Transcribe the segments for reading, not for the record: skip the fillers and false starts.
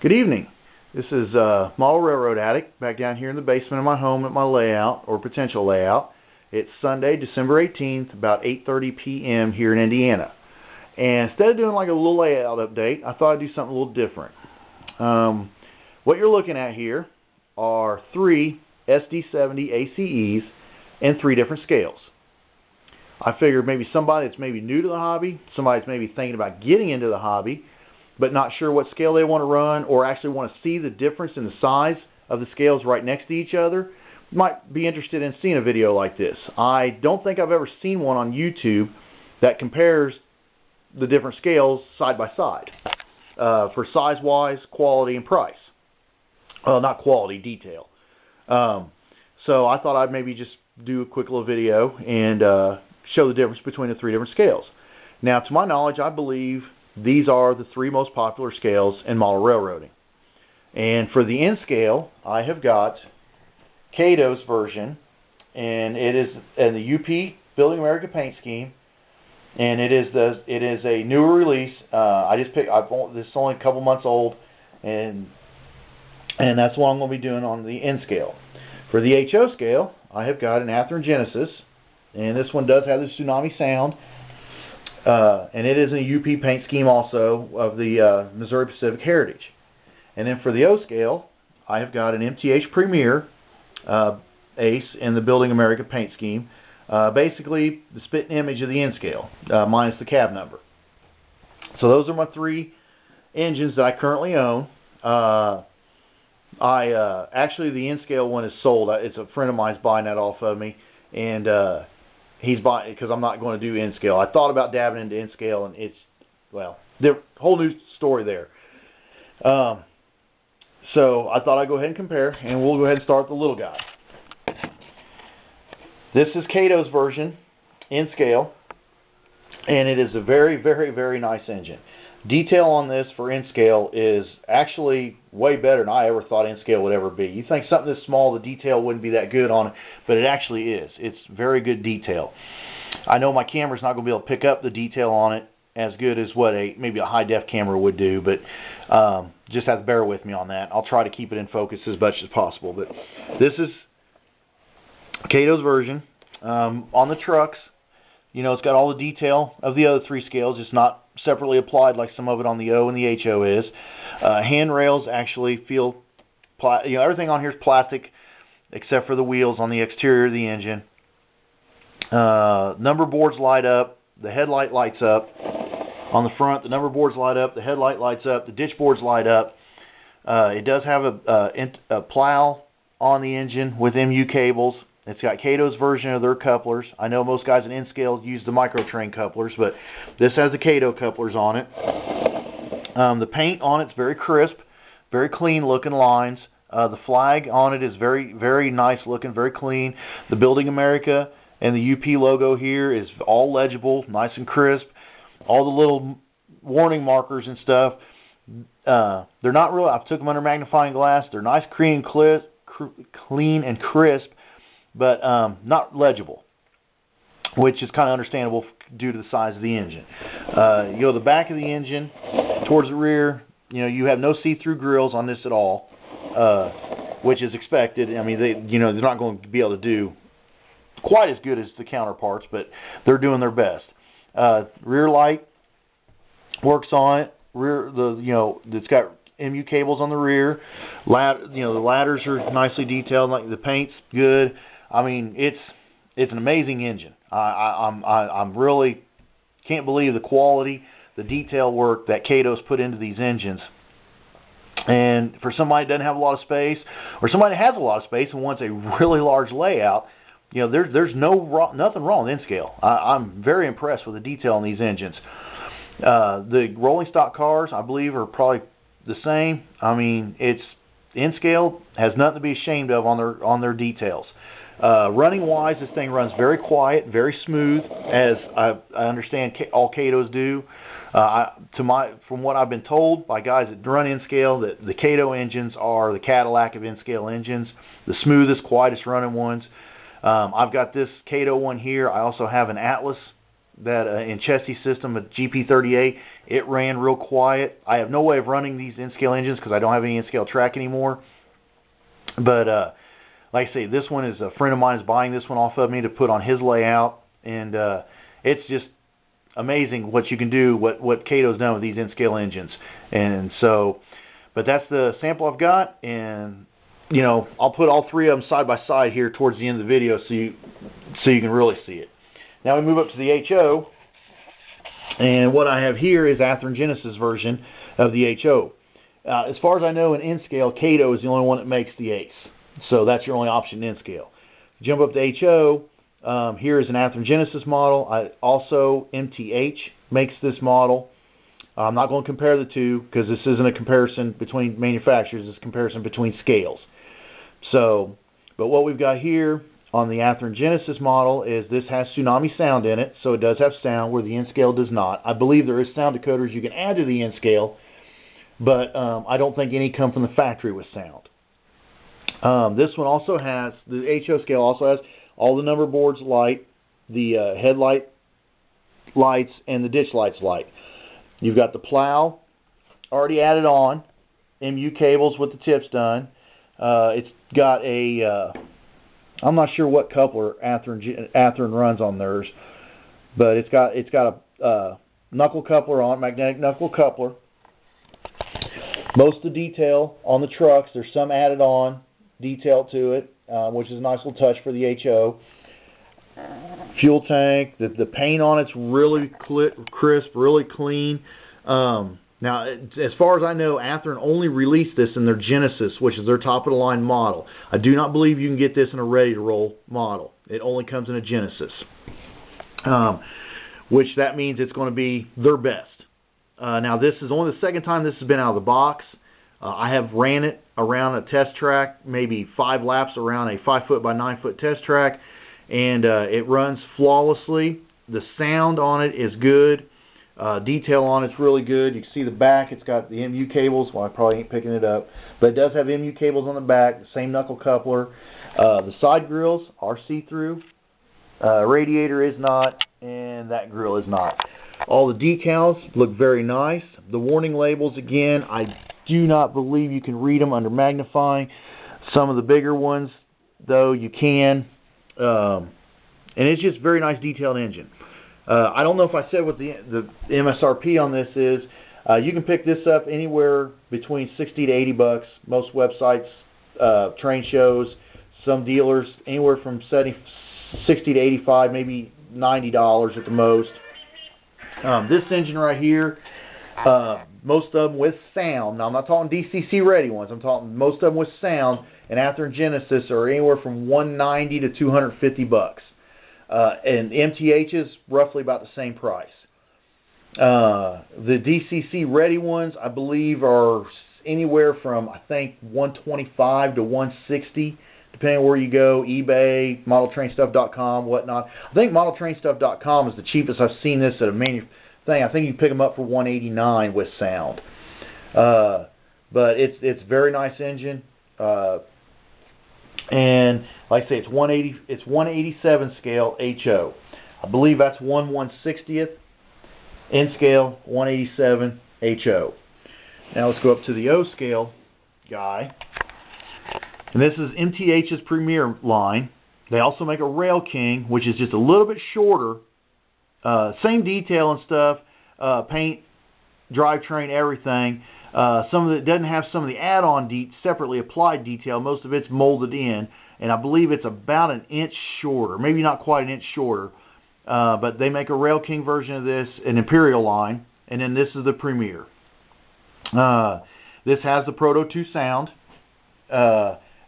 Good evening. This is Model Railroad Addict back down here in the basement of my home at my layout, or potential layout. It's Sunday, December 18th, about 8:30 p.m. here in Indiana. And instead of doing like a little layout update, I thought I'd do something a little different. What you're looking at here are 3 SD70ACe's in 3 different scales. I figured maybe somebody that's maybe new to the hobby, somebody that's maybe thinking about getting into the hobby, but not sure what scale they want to run, or actually want to see the difference in the size of the scales right next to each other, might be interested in seeing a video like this. I don't think I've ever seen one on YouTube that compares the different scales side by side for size-wise, quality, and price. Well, not quality, detail. So I thought I'd maybe just do a quick little video and show the difference between the 3 different scales. Now, to my knowledge, I believe these are the 3 most popular scales in model railroading. And for the N scale, I have got Cato's version, and it is in the UP Building America paint scheme, and it is a newer release. This is only a couple months old, and that's what I'm going to be doing on the N scale. For the HO scale, I have got an Athearn Genesis, and this one does have the tsunami sound. And it is in a UP paint scheme also of the Missouri Pacific Heritage. And then for the O scale, I have got an MTH Premier ACE in the Building America paint scheme. Basically, the spit image of the N scale, minus the cab number. So those are my 3 engines that I currently own. Actually, the N scale one is sold. It's a friend of mine's buying that off of me, and he's buying it because I'm not going to do N scale. I thought about dabbing into N scale, and it's, well, the whole new story there. So I thought I'd go ahead and compare, and we'll go ahead and start with the little guy. This is Cato's version, N scale, and it is a very, very, very nice engine. Detail on this for N scale is actually way better than I ever thought N scale would ever be. You think something this small, the detail wouldn't be that good on it, but it actually is. It's very good detail. I know my camera's not going to be able to pick up the detail on it as good as what maybe a high-def camera would do, but just have to bear with me on that. I'll try to keep it in focus as much as possible. But this is Cato's version. On the trucks, you know, it's got all the detail of the other 3 scales. It's not separately applied like some of it on the O and the HO is. Handrails actually feel, everything on here is plastic except for the wheels on the exterior of the engine. Number boards light up. The headlight lights up. On the front, the number boards light up. The headlight lights up. The ditch boards light up. It does have a plow on the engine with MU cables. It's got Cato's version of their couplers. I know most guys in N scale use the micro-train couplers, but this has the Cato couplers on it. The paint on it's very crisp, very clean looking lines. The flag on it is very, very nice looking, very clean. The Building America and the UP logo here is all legible, nice and crisp. All the little warning markers and stuff, they're not real. I took them under magnifying glass. They're nice, clean and crisp, but not legible, which is kind of understandable due to the size of the engine. You go to the back of the engine, towards the rear, you know, you have no see-through grills on this at all, which is expected. I mean, they're not going to be able to do quite as good as the counterparts, but they're doing their best. Rear light works on it. It's got MU cables on the rear. The ladders are nicely detailed. Like the paint's good. I mean, it's an amazing engine. I'm really can't believe the quality, the detail work that Cato's put into these engines. And for somebody that doesn't have a lot of space, or somebody that has a lot of space and wants a really large layout, you know, there's nothing wrong with N scale. I'm very impressed with the detail on these engines. The rolling stock cars, I believe, are probably the same. I mean, N scale has nothing to be ashamed of on their details. Running wise, this thing runs very quiet, very smooth, as I understand all Catos do. From what I've been told by guys that run N scale, that the Cato engines are the Cadillac of N scale engines, the smoothest, quietest running ones. I've got this Kato one here. I also have an Atlas that in Chesty system, a GP38, it ran real quiet. I have no way of running these in-scale engines because I don't have any in-scale track anymore. But like I say, this one is a friend of mine is buying this one off of me to put on his layout, and it's just amazing what you can do, what Kato's done with these in-scale engines. And so, but that's the sample I've got, and you know, I'll put all three of them side by side here towards the end of the video so you can really see it. Now we move up to the HO, and what I have here is Athearn Genesis version of the HO. As far as I know, in in-scale, Kato is the only one that makes the Ace, so that's your only option in in-scale. Jump up to HO. Here is an Athearn Genesis model. Also, MTH makes this model. I'm not going to compare the two because this isn't a comparison between manufacturers. It's a comparison between scales. So, but what we've got here on the Athearn Genesis model is this has Tsunami sound in it, so it does have sound where the in-scale does not. I believe there is sound decoders you can add to the in-scale, but I don't think any come from the factory with sound. This one also has, the HO scale also has all the number boards light, the headlight lights, and the ditch lights light. You've got the plow already added on, MU cables with the tips done. It's got a, I'm not sure what coupler Athearn runs on theirs, but it's got a knuckle coupler on, magnetic knuckle coupler. Most of the detail on the trucks, there's some added on detail to it, which is a nice little touch for the HO. Fuel tank, the paint on it's really crisp, really clean. Now, as far as I know, Athearn only released this in their Genesis, which is their top-of-the-line model. I do not believe you can get this in a ready-to-roll model. It only comes in a Genesis, which that means it's going to be their best. Now, this is only the second time this has been out of the box. I have ran it around a test track, maybe 5 laps around a 5-foot by 9-foot test track, and it runs flawlessly. The sound on it is good. Detail on it's really good. You can see the back. It's got the MU cables. Well, I probably ain't picking it up, but it does have MU cables on the back, the same knuckle coupler. The side grills are see-through. Radiator is not, and that grill is not. All the decals look very nice. The warning labels, again, I do not believe you can read them under magnifying. Some of the bigger ones, though, you can. And it's just a very nice detailed engine. I don't know if I said what the MSRP on this is. You can pick this up anywhere between $60 to $80. Most websites, train shows, some dealers, anywhere from $60 to $85, maybe $90 at the most. This engine right here, most of them with sound. Now, I'm not talking DCC ready ones. I'm talking most of them with sound. And Athearn Genesis are anywhere from $190 to $250. And MTH is roughly about the same price. The DCC ready ones, I believe, are anywhere from, I think, $125 to $160, depending on where you go, eBay, modeltrainstuff.com, whatnot. I think modeltrainstuff.com is the cheapest I've seen this at a thing. I think you can pick them up for $189 with sound. But it's a very nice engine. And like I say, it's 187 scale HO. I believe that's 1/160th. In scale, 187 HO. Now let's go up to the O scale guy. And this is MTH's Premier line. They also make a Rail King, which is just a little bit shorter. Same detail and stuff. Paint, drivetrain, everything. Some of it doesn't have some of the add-on separately applied detail. Most of it's molded in, and I believe it's about an inch shorter, maybe not quite an inch shorter. But they make a Rail King version of this, an Imperial line, and then this is the Premier. This has the Proto 2 sound.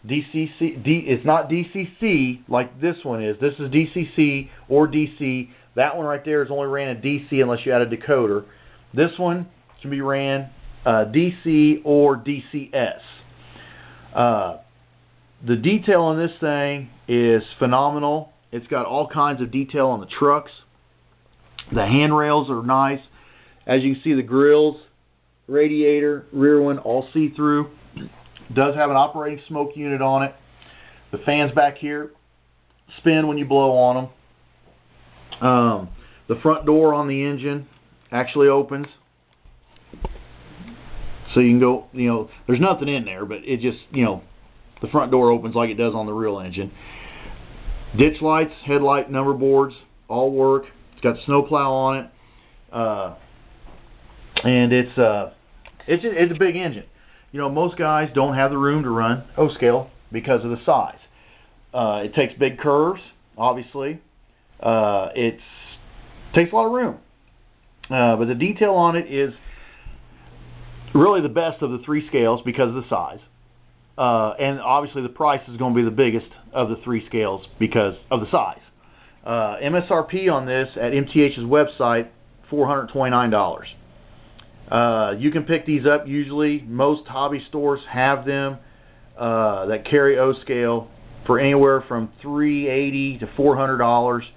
It's not DCC like this one is. This is DCC or DC. That one right there is only ran a DC unless you add a decoder. This one can be ran DC or DCS. The detail on this thing is phenomenal. It's got all kinds of detail on the trucks. The handrails are nice. As you can see, the grills, radiator, rear one, all see-through. Does have an operating smoke unit on it. The fans back here spin when you blow on them. The front door on the engine actually opens. So you can go, you know, there's nothing in there, but it just, you know, the front door opens like it does on the real engine. Ditch lights, headlight, number boards, all work. It's got snowplow on it. And it's a big engine. You know, most guys don't have the room to run O-scale because of the size. It takes big curves, obviously. It takes a lot of room. But the detail on it is really the best of the 3 scales because of the size. And obviously the price is going to be the biggest of the 3 scales because of the size. MSRP on this at MTH's website, $429. You can pick these up usually. Most hobby stores have them that carry O-scale for anywhere from $380 to $400. You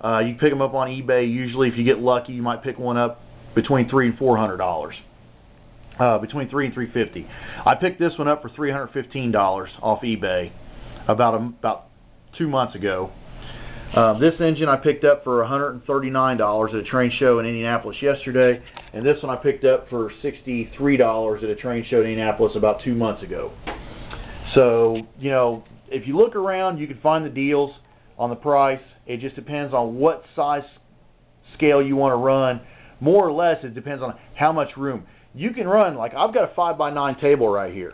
can pick them up on eBay. Usually, if you get lucky, you might pick one up between $300 and $400. Between $300 and $350. I picked this one up for $315 off eBay about 2 months ago. This engine I picked up for $139 at a train show in Indianapolis yesterday, and this one I picked up for $63 at a train show in Indianapolis about 2 months ago. So, you know, if you look around, you can find the deals on the price. It just depends on what size scale you want to run. More or less, it depends on how much room. You can run, like I've got a 5x9 table right here.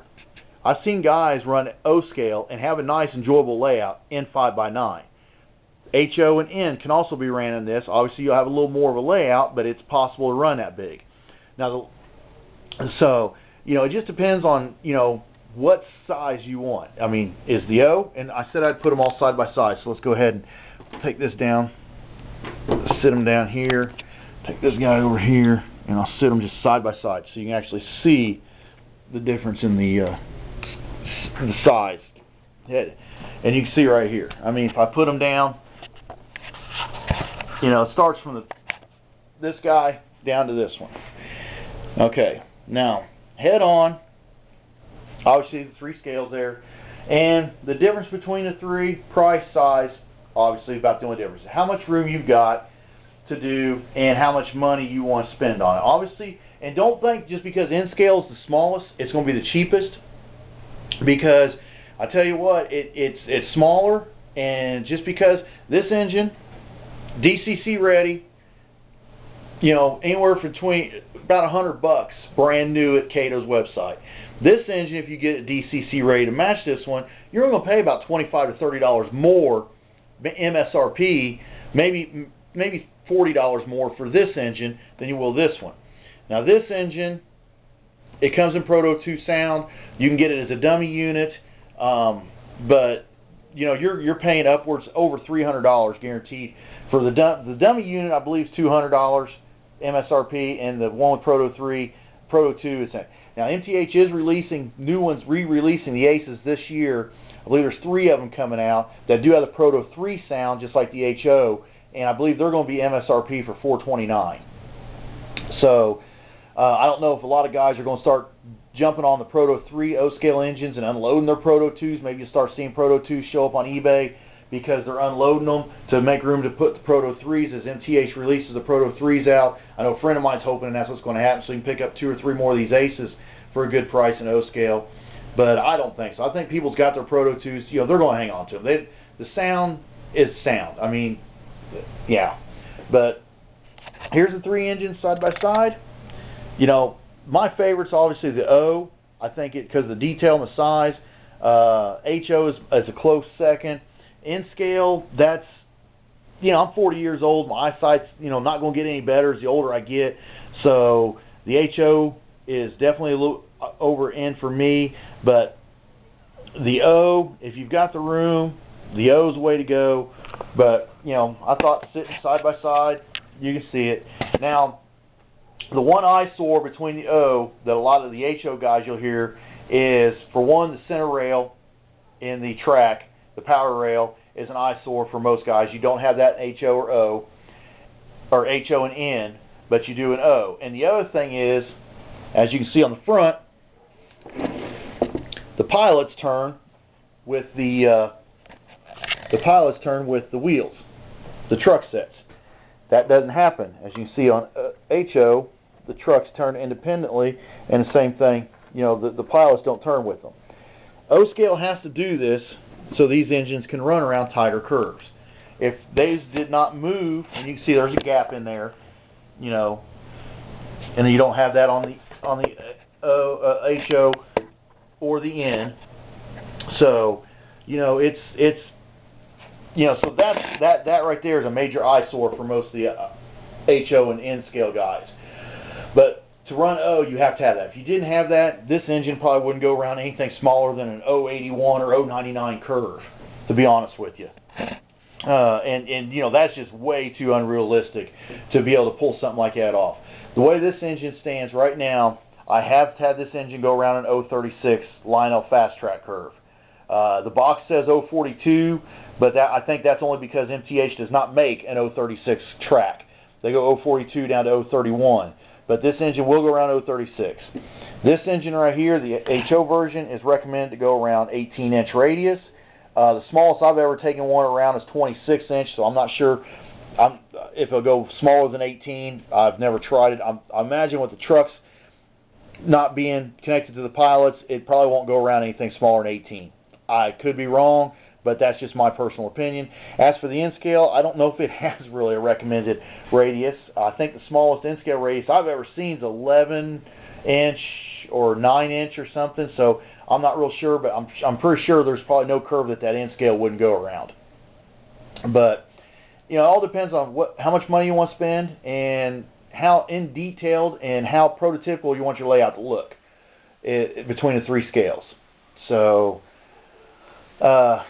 I've seen guys run O-scale and have a nice, enjoyable layout in 5x9. HO and N can also be ran in this. Obviously, you'll have a little more of a layout, but it's possible to run that big. Now, so, you know, it just depends on, you know, what size you want. I mean, is the O, and I said I'd put them all side by side, so let's go ahead and take this down, sit them down here, take this guy over here, and I'll sit them just side by side so you can actually see the difference in the size. And you can see right here. I mean, if I put them down, you know, it starts from this guy down to this one. Okay, now head on. Obviously, the 3 scales there, and the difference between the 3, price, size, obviously about the only difference. How much room you've got to do, and how much money you want to spend on it. Obviously, and don't think just because N scale is the smallest, it's going to be the cheapest. Because I tell you what, it's smaller, and just because this engine, DCC ready, you know, anywhere between about $100 brand new at Cato's website. This engine, if you get it DCC ready to match this one, you're going to pay about $25 to $30 more MSRP, maybe $40 more for this engine than you will this one. Now this engine, it comes in Proto 2 sound. You can get it as a dummy unit, but you know you're paying upwards over $300 guaranteed for the dummy unit. I believe is $200 MSRP, and the one with Proto 3, Proto 2 is that. Now MTH is releasing new ones, re-releasing the Aces this year. I believe there's 3 of them coming out that do have the Proto 3 sound, just like the HO, and I believe they're going to be MSRP for $429. So I don't know if a lot of guys are going to start jumping on the Proto 3 O-scale engines and unloading their Proto 2s. Maybe you'll start seeing Proto 2s show up on eBay because they're unloading them to make room to put the Proto 3s as MTH releases the Proto 3s out. I know a friend of mine's hoping that's what's going to happen, so you can pick up 2 or 3 more of these Aces for a good price in O-scale. But I don't think so. I think people's got their Proto 2s. You know, they're going to hang on to them. The sound is sound. I mean, yeah. But here's the 3 engines side by side. You know, my favorite's obviously the O. I think it because of the detail and the size. HO is a close second. N scale, that's, you know, I'm 40 years old. My eyesight's, you know, not going to get any better as the older I get. So the HO is definitely a little over N for me. But the O, if you've got the room, the O's the way to go. But, you know, I thought sitting side by side, you can see it. Now, the one eyesore between the O that a lot of the HO guys you'll hear is, for one, the center rail in the track, the power rail, is an eyesore for most guys. You don't have that in HO or O, or HO and N, but you do an O. And the other thing is, as you can see on the front, the pilots turn with the wheels, the truck sets. That doesn't happen. As you can see on HO, the trucks turn independently, and the same thing, you know, the pilots don't turn with them. O-scale has to do this so these engines can run around tighter curves. If these did not move, and you can see there's a gap in there, you know, and you don't have that on the HO or the N. So, you know, it's you know, so that right there is a major eyesore for most of the HO and N scale guys. But to run O, you have to have that. If you didn't have that, this engine probably wouldn't go around anything smaller than an 081 or 099 curve, to be honest with you. And you know, that's just way too unrealistic to be able to pull something like that off. The way this engine stands right now, I have had this engine go around an 036 Lionel fast track curve. The box says 042, but I think that's only because MTH does not make an 036 track. They go 042 down to 031. But this engine will go around 036. This engine right here, the HO version, is recommended to go around 18-inch radius. The smallest I've ever taken one around is 26-inch, so I'm not sure if it'll go smaller than 18. I've never tried it. I imagine with the trucks not being connected to the pilots, it probably won't go around anything smaller than 18. I could be wrong, but that's just my personal opinion. As for the N-scale, I don't know if it has really a recommended radius. I think the smallest N-scale radius I've ever seen is 11-inch or 9-inch or something, so I'm not real sure, but I'm pretty sure there's probably no curve that N-scale wouldn't go around. But, you know, it all depends on how much money you want to spend and how in detailed and how prototypical you want your layout to look between the three scales. So,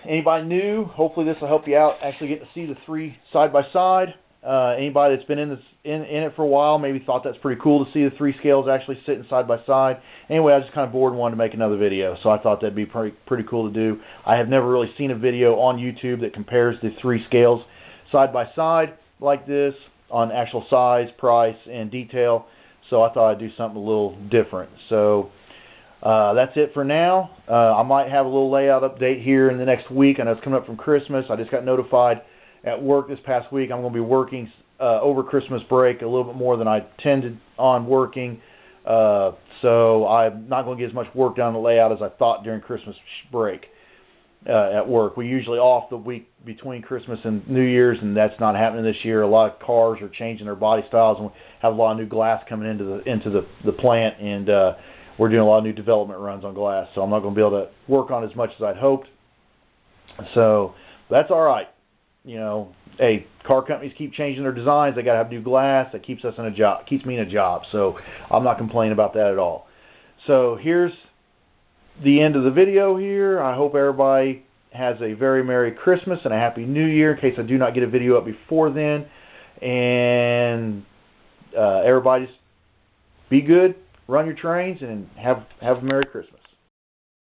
anybody new, hopefully this will help you out actually get to see the three side by side. Anybody that's been in it for a while maybe thought that's pretty cool to see the three scales actually sitting side by side. Anyway, I was just kind of bored and wanted to make another video, so I thought that'd be pretty cool to do. I have never really seen a video on YouTube that compares the three scales side by side like this on actual size, price, and detail, so I thought I'd do something a little different. So that's it for now. I might have a little layout update here in the next week. I know it's coming up from Christmas. I just got notified at work this past week I'm going to be working over Christmas break a little bit more than I intended on working. So I'm not going to get as much work done on the layout as I thought during Christmas break at work. We're usually off the week between Christmas and New Year's, and that's not happening this year. A lot of cars are changing their body styles, and we have a lot of new glass coming into the plant, and we're doing a lot of new development runs on glass, so I'm not going to be able to work on as much as I'd hoped. So that's all right. You know, hey, car companies keep changing their designs. They got to have new glass. That keeps us in a job, keeps me in a job. So I'm not complaining about that at all. So here's the end of the video here. I hope everybody has a very Merry Christmas and a Happy New Year in case I do not get a video up before then. And everybody just be good, run your trains, and have a Merry Christmas.